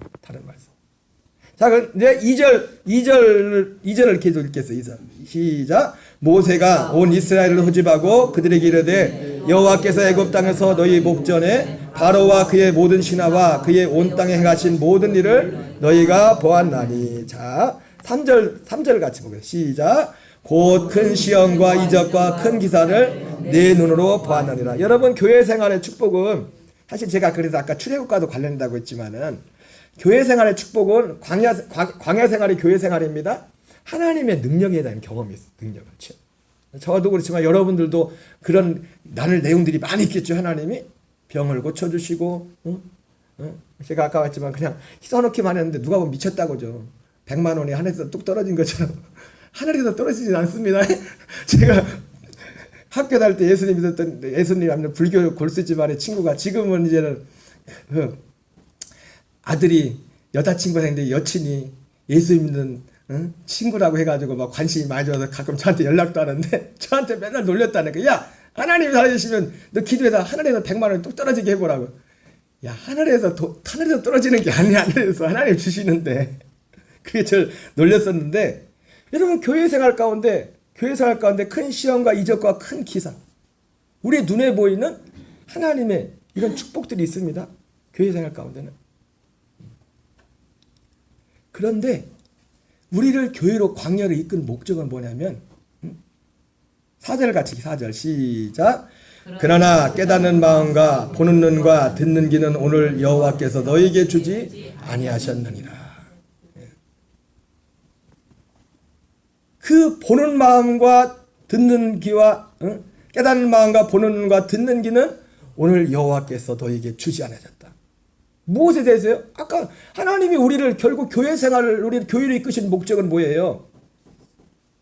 자, 이제 2절을 계속 읽겠어요. 2절. 시작. 모세가 온 이스라엘을 호집하고 그들에게 이르되 여호와께서 애굽 땅에서 너희 목전에 바로와 그의 모든 신하와 그의 온 땅에 행하신 모든 일을 너희가 보았나니. 자, 3절 같이 보겠습니다. 시작. 곧 큰 시험과 이적과 큰 기사를 내 눈으로 보았느니라. 여러분, 교회 생활의 축복은 사실 제가 그래서 아까 출애굽과도 관련된다고 했지만은 교회 생활의 축복은 광야 생활이 교회 생활입니다. 하나님의 능력에 대한 경험이 있어요. 능력을. 저도 그렇지만 여러분들도 그런 나눌 내용들이 많이 있겠죠. 하나님이 병을 고쳐주시고, 제가 아까 말했지만 그냥 써놓기만 했는데 누가 보면 미쳤다고죠. 100만 원이 하늘에서 뚝 떨어진 것처럼 하늘에서 떨어지진 않습니다. 제가 학교 다닐 때 예수님 믿었던 예수님 불교 골수 집안의 친구가 지금은 이제는 아들이 여자친구가 생겼는데 여친이 예수 믿는 친구라고 해가지고 막 관심이 많이 줘서 가끔 저한테 연락도 하는데 저한테 맨날 놀렸다는 거야. 야, 하나님 살아계시면 너 기도해서 하늘에서 100만 원 뚝 떨어지게 해보라고. 야, 하늘에서 떨어지는 게 아니야. 하늘에서 하나님 주시는데. 그게 저를 놀렸었는데, 여러분, 교회 생활 가운데 큰 시험과 이적과 큰 기사, 우리 눈에 보이는 하나님의 이런 축복들이 있습니다. 교회 생활 가운데는. 그런데 우리를 교회로 광야를 이끈 목적은 뭐냐면 4절 같이 4절 시작. 그러나 깨닫는 마음과 보는 눈과 듣는 귀는 오늘 여호와께서 너희에게 주지 아니하셨느니라. 그 보는 마음과 듣는 귀와 깨닫는 마음과 보는 눈과 듣는 귀는 오늘 여호와께서 너희에게 주지 않으셨다. 무엇에 대해서요? 아까 하나님이 우리를 결국 교회 생활을 우리를 교회로 이끄신 목적은 뭐예요?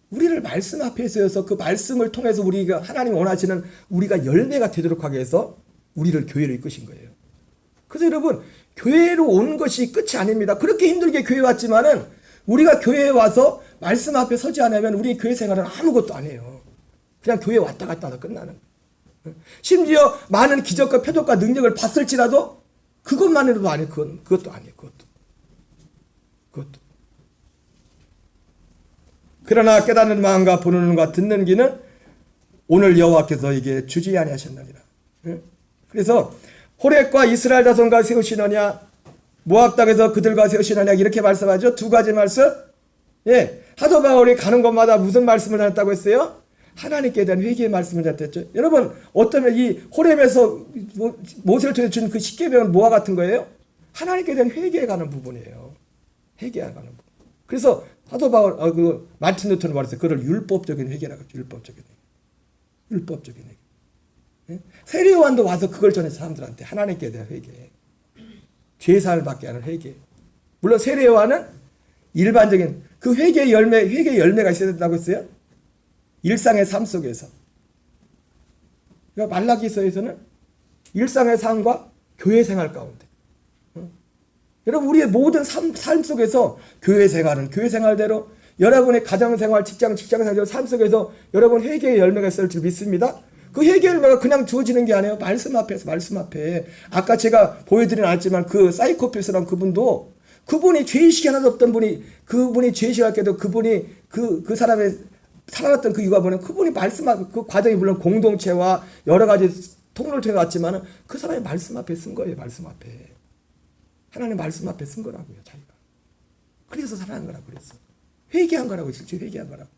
우리를 말씀 앞에 세워서 그 말씀을 통해서 우리가 하나님 원하시는 우리가 열매가 되도록 하기 위해서 우리를 교회로 이끄신 거예요. 그래서 여러분, 교회로 온 것이 끝이 아닙니다. 그렇게 힘들게 교회 왔지만은 우리가 교회에 와서 말씀 앞에 서지 않으면 우리 교회 생활은 아무것도 아니에요. 그냥 교회 왔다 갔다 하다 끝나는. 심지어 많은 기적과 표적과 능력을 봤을지라도 그것만으로도 아니에요. 그것도 아니에요. 그것도. 그러나 깨닫는 마음과 보는 눈과 듣는 귀는 오늘 여호와께서 너에게 주지 아니하셨느니라. 그래서 호렙과 이스라엘 자손과 세우시느냐, 모압 땅에서 그들과 세우시느냐, 이렇게 말씀하죠. 두 가지 말씀. 예, 사도 바울이 가는 곳마다 무슨 말씀을 하셨다고 했어요? 하나님께 대한 회개의 말씀을 하셨죠. 여러분, 어쩌면 이 호렙에서 모세를 통해 준 그 십계명은 뭐와 같은 거예요? 하나님께 대한 회개에 가는 부분이에요. 회개에 가는 부분. 그래서 사도 바울, 마틴 루터는 말했어요. 그걸 율법적인 회개라고 했죠. 율법적인 회개. 예? 세례요한도 와서 그걸 전해 사람들한테 하나님께 대한 회개. 죄사를 받게 하는 회개. 물론 세례요한은 일반적인 그 회개의 열매가 있어야 된다고 했어요. 일상의 삶 속에서. 그러니까 말라기서에서는 일상의 삶과 교회 생활 가운데. 여러분, 우리의 모든 삶 속에서 교회 생활은 교회 생활대로, 여러분의 가정생활, 직장생활, 삶 속에서 여러분 회개의 열매가 있을 줄 믿습니다. 그 회개의 열매가 그냥 주어지는 게 아니에요. 말씀 앞에. 아까 제가 보여드리진 않았지만 그 사이코패스란 그분이 죄의식이 하나도 없던 그분이 죄의식할게도 그분이 그 사람의 살아났던 그 이유가 뭐냐면 그분이 그 과정이 물론 공동체와 여러 가지 통로를 통해 왔지만 그 사람이 말씀 앞에 쓴 거예요. 말씀 앞에. 하나님 말씀 앞에 쓴 거라고요. 자기가. 그래서 살아난 거라고 그랬어. 회개한 거라고. 실제 회개한 거라고.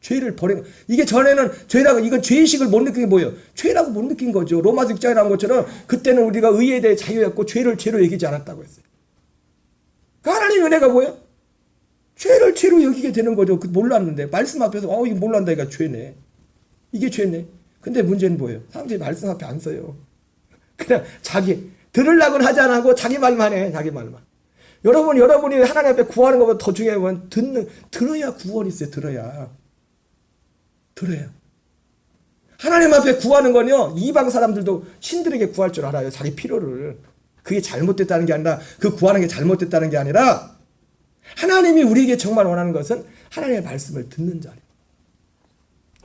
죄를 버린 거. 이게 전에는 죄라고, 이건 죄의식을 못 느낀 게 뭐예요? 죄라고 못 느낀 거죠. 로마서 6장에 나온 것처럼 그때는 우리가 의에 대해 자유였고 죄를 죄로 여기지 않았다고 했어요. 그 하나님의 은혜가 뭐예요? 죄를 죄로 여기게 되는 거죠. 몰랐는데 말씀 앞에서 이거 몰랐다. 이거 죄네. 이게 죄네. 근데 문제는 뭐예요? 사람들이 말씀 앞에 안 서요. 그냥 자기 들으려고는 하지 않고 자기 말만 해. 자기 말만. 여러분이 하나님 앞에 구하는 것보다 더 중요한 건 들어야 구원이 있어요. 들어야. 하나님 앞에 구하는 건요, 이방 사람들도 신들에게 구할 줄 알아요. 자기 필요를. 그게 잘못됐다는 게 아니라, 그 구하는 게 잘못됐다는 게 아니라, 하나님이 우리에게 정말 원하는 것은 하나님의 말씀을 듣는 자리예요.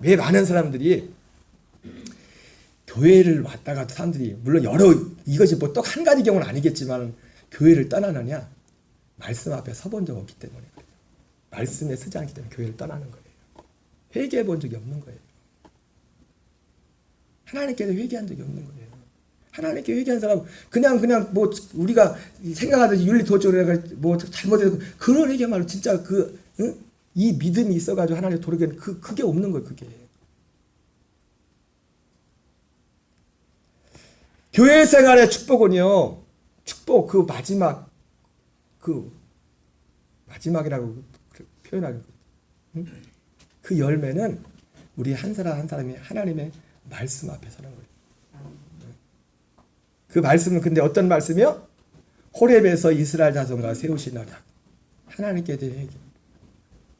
왜 많은 사람들이 교회를 왔다가 사람들이, 물론 이것이 뭐 또 한 가지 경우는 아니겠지만, 교회를 떠나느냐? 말씀 앞에 서본 적 없기 때문에 그래요. 말씀에 서지 않기 때문에 교회를 떠나는 거예요. 회개해 본 적이 없는 거예요. 하나님께서 회개한 적이 없는 거예요. 하나님께 회개한 사람 그냥 뭐 우리가 생각하듯이 윤리 도적으로 해가 뭐 잘못해서 그런 회개 말로 진짜 이 믿음이 있어가지고 하나님 도르게는 그게 없는 거예요. 그게 교회 생활의 축복은요. 축복 마지막이라고 표현하는 그 열매는 우리 한 사람 한 사람이 하나님의 말씀 앞에 서는 거예요. 그 말씀은 근데 어떤 말씀이요? 호렙에서 이스라엘 자손과 세우신 언약, 하나님께 대한 회개.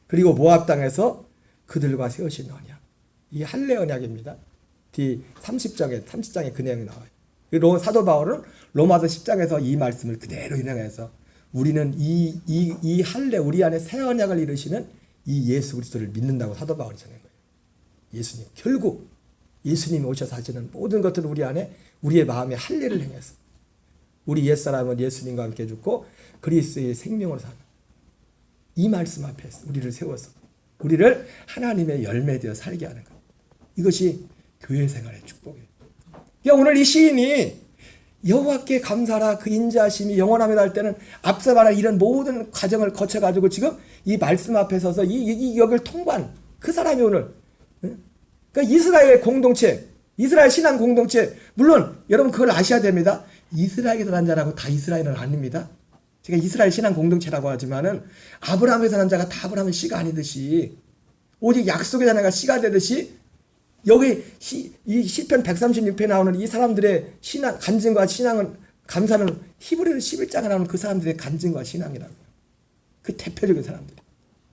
그리고 모압 땅에서 그들과 세우신 언약. 이 할례 언약입니다. 뒤 30장에 그 내용이 나와요. 그리고 사도 바울은 로마서 10장에서 이 말씀을 그대로 인용해서 우리는 이 할례 우리 안에 새 언약을 이루시는 이 예수 그리스도를 믿는다고 사도 바울이 전한 거예요. 예수님 결국 예수님이 오셔서 하시는 모든 것들은 우리 안에 우리의 마음에 할례를 행해서 우리 옛사람은 예수님과 함께 죽고 그리스도의 생명으로 사는 이 말씀 앞에 우리를 세워서 우리를 하나님의 열매되어 살게 하는 것. 이것이 교회 생활의 축복이에요. 그러니까 오늘 이 시인이 여호와께 감사라 그 인자하심이 영원함이라 할 때는 앞서 말한 이런 모든 과정을 거쳐가지고 지금 이 말씀 앞에 서서 이 역을 통과한 그 사람이 오늘 그러니까 이스라엘의 공동체, 이스라엘 신앙 공동체, 물론 여러분 그걸 아셔야 됩니다. 이스라엘에서 난 자라고 다 이스라엘은 아닙니다. 제가 이스라엘 신앙 공동체라고 하지만은 아브라함에서 난 자가 다 아브라함의 씨가 아니듯이 오직 약속의 자녀가 씨가 되듯이 여기 이 시편 136편에 나오는 이 사람들의 신앙, 간증과 신앙은 감사는 히브리서 11장에 나오는 그 사람들의 간증과 신앙이라고. 그 대표적인 사람들.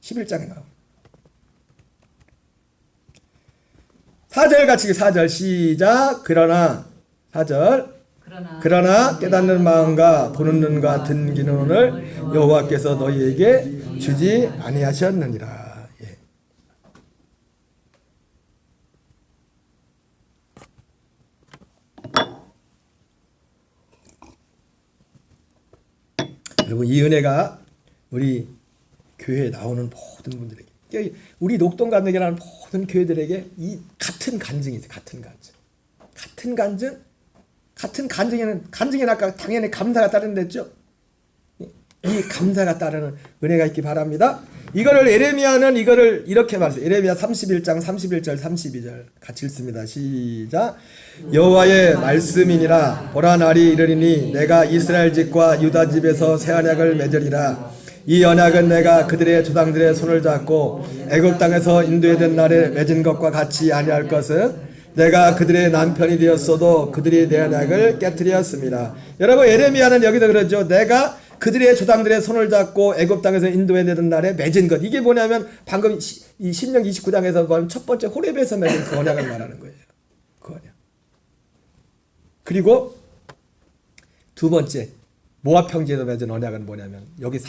11장에 나오는. 4절 같이 4절 시작. 그러나 4절 그러나 깨닫는 마음과 보는 눈과 듣는 눈을 여호와께서 너희에게 주지 아니하셨느니라. 예. 여러분 이 은혜가 우리 교회에 나오는 모든 분들에게 우리 녹동간에게라는 모든 교회들에게 이 같은 간증이 있어요. 같은 간증에는 아까 당연히 감사가 따른댔죠. 이 감사가 따르는 은혜가 있기 바랍니다. 이거를 에레미야는 이거를 이렇게 말했어요. 에레미야 31장 31절 32절 같이 읽습니다. 시작. 여호와의 말씀이니라 보라 날이 이르리니 내가 이스라엘 집과 유다 집에서 새 언약을 맺으리라. 이 언약은 내가 그들의 조상들의 손을 잡고 애굽 땅에서 인도해낸 날에 맺은 것과 같이 아니할 것은 내가 그들의 남편이 되었어도 그들이 내 언약을 깨뜨렸습니다. 여러분 에레미야는 여기서 그러죠. 내가 그들의 조상들의 손을 잡고 애굽 땅에서 인도해내던 날에 맺은 것. 이게 뭐냐면 방금 이 신명 29장에서 본 첫 번째 호렙에서 맺은 그 언약을 말하는 거예요. 그 언약. 그리고 두 번째 모압 평지에서 맺은 언약은 뭐냐면 여기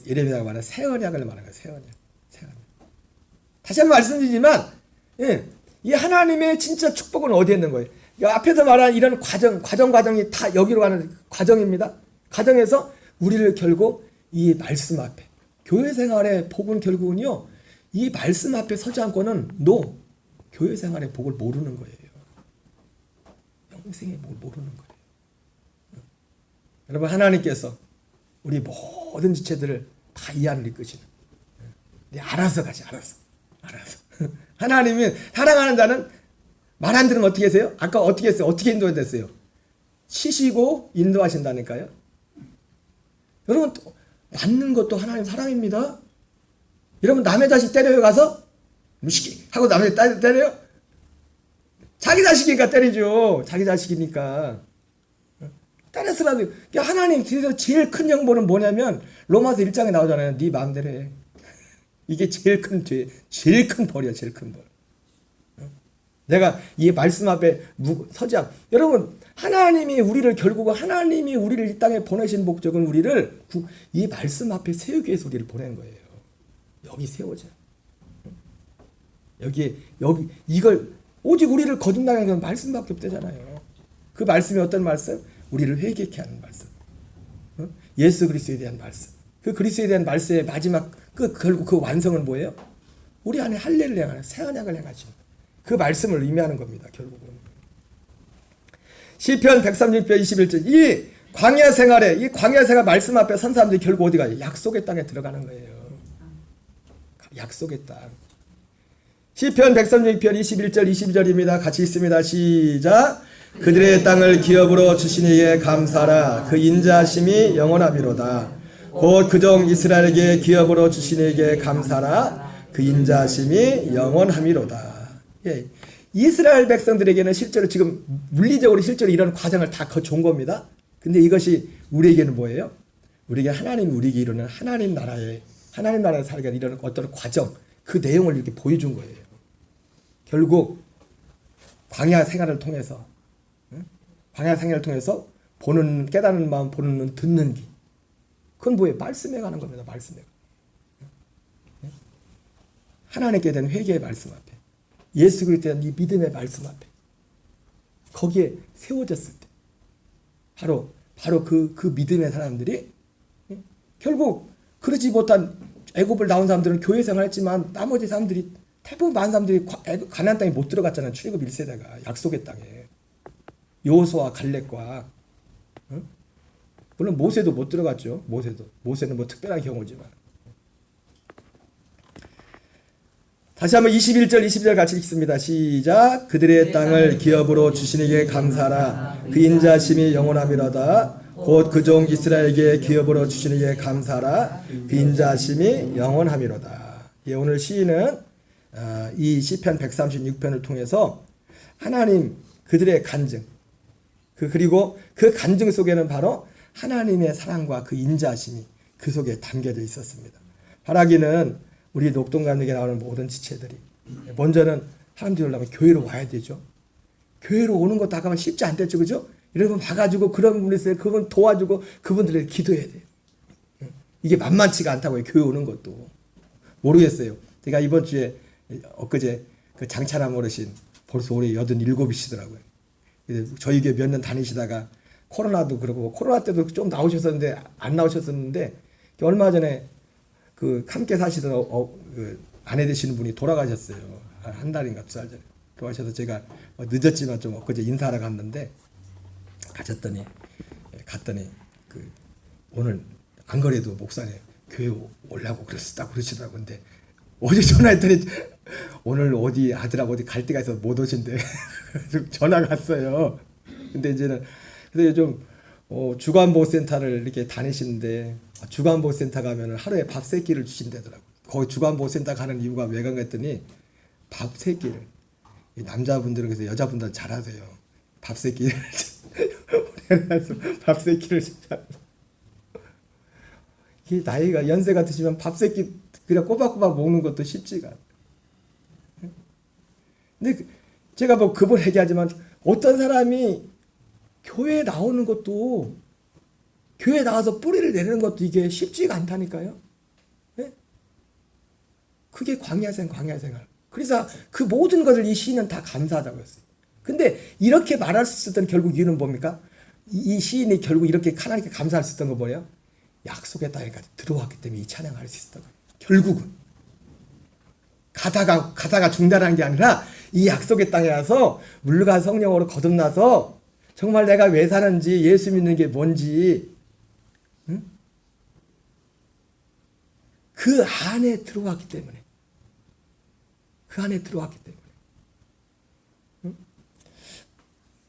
에레미야가 말하는 새 언약을 말하는 거예요. 새 언약. 다시 한번 말씀드리지만 이 하나님의 진짜 축복은 어디에 있는 거예요? 앞에서 말한 이런 과정이 다 여기로 가는 과정입니다. 과정에서 우리를 결국 이 말씀 앞에 교회 생활의 복은 결국은요 이 말씀 앞에 서지 않고는 교회 생활의 복을 모르는 거예요. 영생의 복을 모르는 거예요. 여러분 하나님께서 우리 모든 지체들을 다 이해하는 이끄시는 알아서 가지 알아서 하나님이 사랑하는 자는 말 안 들으면 어떻게 하세요? 아까 어떻게 했어요? 어떻게 인도했어요? 치시고 인도하신다니까요. 여러분 맞는 것도 하나님 사랑입니다. 여러분 남의 자식 때려요 가서? 무시기 하고 남의 자식 때려요? 자기 자식이니까 때리죠. 자기 자식이니까. 때렸으라도 하나님 뒤에서 제일 큰 형벌은 뭐냐면 로마서 1장에 나오잖아요. 네 마음대로 해. 이게 제일 큰 죄, 제일 큰 벌이야. 제일 큰 벌. 내가 이 말씀 앞에 서지 않고 여러분 하나님이 우리를 이 땅에 보내신 목적은 우리를 이 말씀 앞에 세우기 위해서 우리를 보낸 거예요. 여기 세워져. 여기 이걸 오직 우리를 거듭나게 하는 말씀밖에 없대잖아요. 그 말씀이 어떤 말씀? 우리를 회개케 하는 말씀. 예수 그리스도에 대한 말씀. 그 그리스도에 대한 말씀의 마지막 결국 그 완성은 뭐예요? 우리 안에 할례를 행하는 새 언약을 행하시는 그 말씀을 의미하는 겁니다. 결국은. 시편 136편 21절. 이 광야 생활에, 이 광야 생활 말씀 앞에 선 사람들이 결국 어디 가요? 약속의 땅에 들어가는 거예요. 약속의 땅. 시편 136편 21절 22절입니다. 같이 읽습니다. 시작. 그들의 땅을 기업으로 주시니에 감사라. 그 인자하심이 영원하미로다. 곧 그종 이스라엘에게 기업으로 주시니에게 감사라. 그 인자하심이 영원하미로다. 예. 이스라엘 백성들에게는 실제로 지금 물리적으로 실제로 이런 과정을 다 거쳐온 겁니다. 근데 이것이 우리에게는 뭐예요? 우리에게 하나님이 우리에게 이루는 하나님 나라에 살게 이런 어떤 과정, 그 내용을 이렇게 보여준 거예요. 결국 광야 생활을 통해서 보는, 깨닫는 마음, 보는 눈, 듣는 귀. 그건 뭐예요? 말씀에 가는 겁니다. 말씀에. 하나님께 대한 회개의 말씀 앞에, 예수 그리스도에 대한 이 믿음의 말씀 앞에, 거기에 세워졌을 때 바로 그 믿음의 사람들이 결국 그러지 못한 애굽을 나온 사람들은 교회 생활했지만 나머지 사람들이 대부분 많은 사람들이 가나안 땅에 못 들어갔잖아요. 출애굽 1세대가 약속의 땅에. 여호수아 갈렙과 물론 모세도 못 들어갔죠. 모세는 뭐 특별한 경우지만. 다시 한번 21절 22절 같이 읽습니다. 시작. 그들의 땅을 기업으로 주시니에 감사라. 그 인자심이 영원하미로다. 곧 그종 이스라엘에게 기업으로 주시니에 감사라. 그 인자심이 영원하미로다. 예, 오늘 시인은 이 시편 136편을 통해서 하나님 그들의 간증, 그리고 그 간증 속에는 바로 하나님의 사랑과 그 인자심이 그 속에 담겨져 있었습니다. 바라기는 우리 녹동감에게 나오는 모든 지체들이 먼저는 사람들이 오려면 교회로 와야 되죠. 교회로 오는 것도 아까만 쉽지 않댔죠. 그죠? 이런 분 봐가지고 그런 분이 있어요. 그분 도와주고 그분들에게 기도해야 돼요. 이게 만만치가 않다고요. 교회 오는 것도. 모르겠어요. 제가 이번 주에 엊그제 그 장찬함 어르신 벌써 올해 87이시더라고요. 저희 교회 몇 년 다니시다가 코로나도 그러고 코로나 때도 좀 나오셨었는데 안 나오셨었는데 얼마 전에 그 함께 사시던 그 아내 되시는 분이 돌아가셨어요. 한 달인가 2달 전에 돌아가셔서 제가 늦었지만 좀 엊그제 인사하러 갔는데 갔더니 그 오늘 안 그래도 목사님 교회 오려고 그러시더라고. 근데 어제 전화했더니 오늘 어디 아들하고 어디 갈 데가 있어서 못 오신대. 전화가 왔어요. 근데 이제는 그래서 좀 주간보호센터를 이렇게 다니시는데 주간보호센터 가면은 하루에 밥 3끼를 주신다더라고. 거기 주간보호센터 가는 이유가 왜 그런가 했더니 밥 3끼를 남자분들은 그래서 여자분들은 잘하세요. 밥 3끼를 밥 3끼를 진짜 이게 나이가 연세가 드시면 밥 3끼 그냥 꼬박꼬박 먹는 것도 쉽지가 않아요. 근데 제가 뭐 그분 얘기하지만 어떤 사람이 교회에 나오는 것도 교회에 나와서 뿌리를 내리는 것도 이게 쉽지가 않다니까요. 네? 그게 광야생활. 그래서 그 모든 것을 이 시인은 다 감사하다고 했어요. 근데 이렇게 말할 수 있었던 결국 이유는 뭡니까? 이 시인이 결국 이렇게 하나님께 감사할 수 있었던 거 뭐예요? 약속의 땅에까지 들어왔기 때문에 이 찬양을 할 수 있었던 거예요. 결국은 가다가 중단한 게 아니라 이 약속의 땅에 와서 물과 성령으로 거듭나서 정말 내가 왜 사는지 예수 믿는 게 뭔지 그 안에 들어왔기 때문에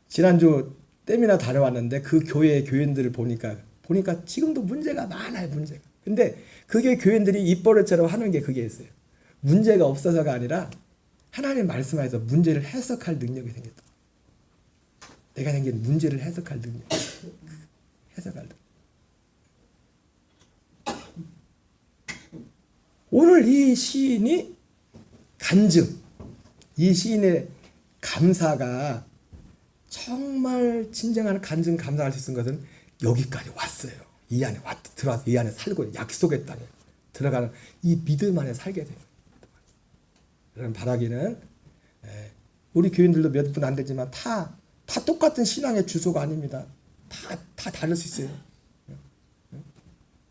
지난주 댐이나 다녀왔는데 그 교회의 교인들을 보니까 지금도 문제가 많아요. 문제가. 근데 그게 교인들이 입버릇처럼 하는 게 그게 있어요. 문제가 없어서가 아니라 하나님 말씀하셔서 문제를 해석할 능력이 생겼다. 내가 생긴 문제를 해석할 능력. 오늘 이 시인이 이 시인의 감사가 정말 진정한 감사할 수 있는 것은 여기까지 왔어요. 이 안에 들어와서 이 안에 살고 약속의 땅에 들어가는 이 믿음 안에 살게 돼요. 그런 바라기는 우리 교인들도 몇 분 안 되지만 다 똑같은 신앙의 주소가 아닙니다. 다 다를 수 있어요.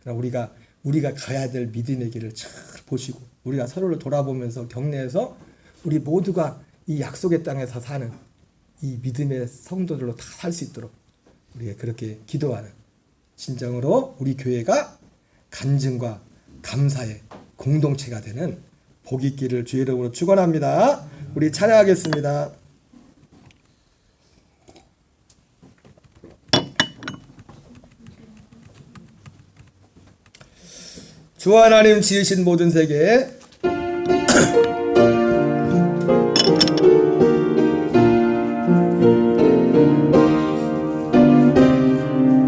그러나 우리가 가야 될 믿음의 길을 잘 보시고 우리가 서로를 돌아보면서 격려해서 우리 모두가 이 약속의 땅에서 사는 이 믿음의 성도들로 다 살 수 있도록 우리가 그렇게 기도하는, 진정으로 우리 교회가 간증과 감사의 공동체가 되는 복 있기를 주의 이름으로 축원합니다. 우리 찬양하겠습니다. 주 하나님 지으신 모든 세계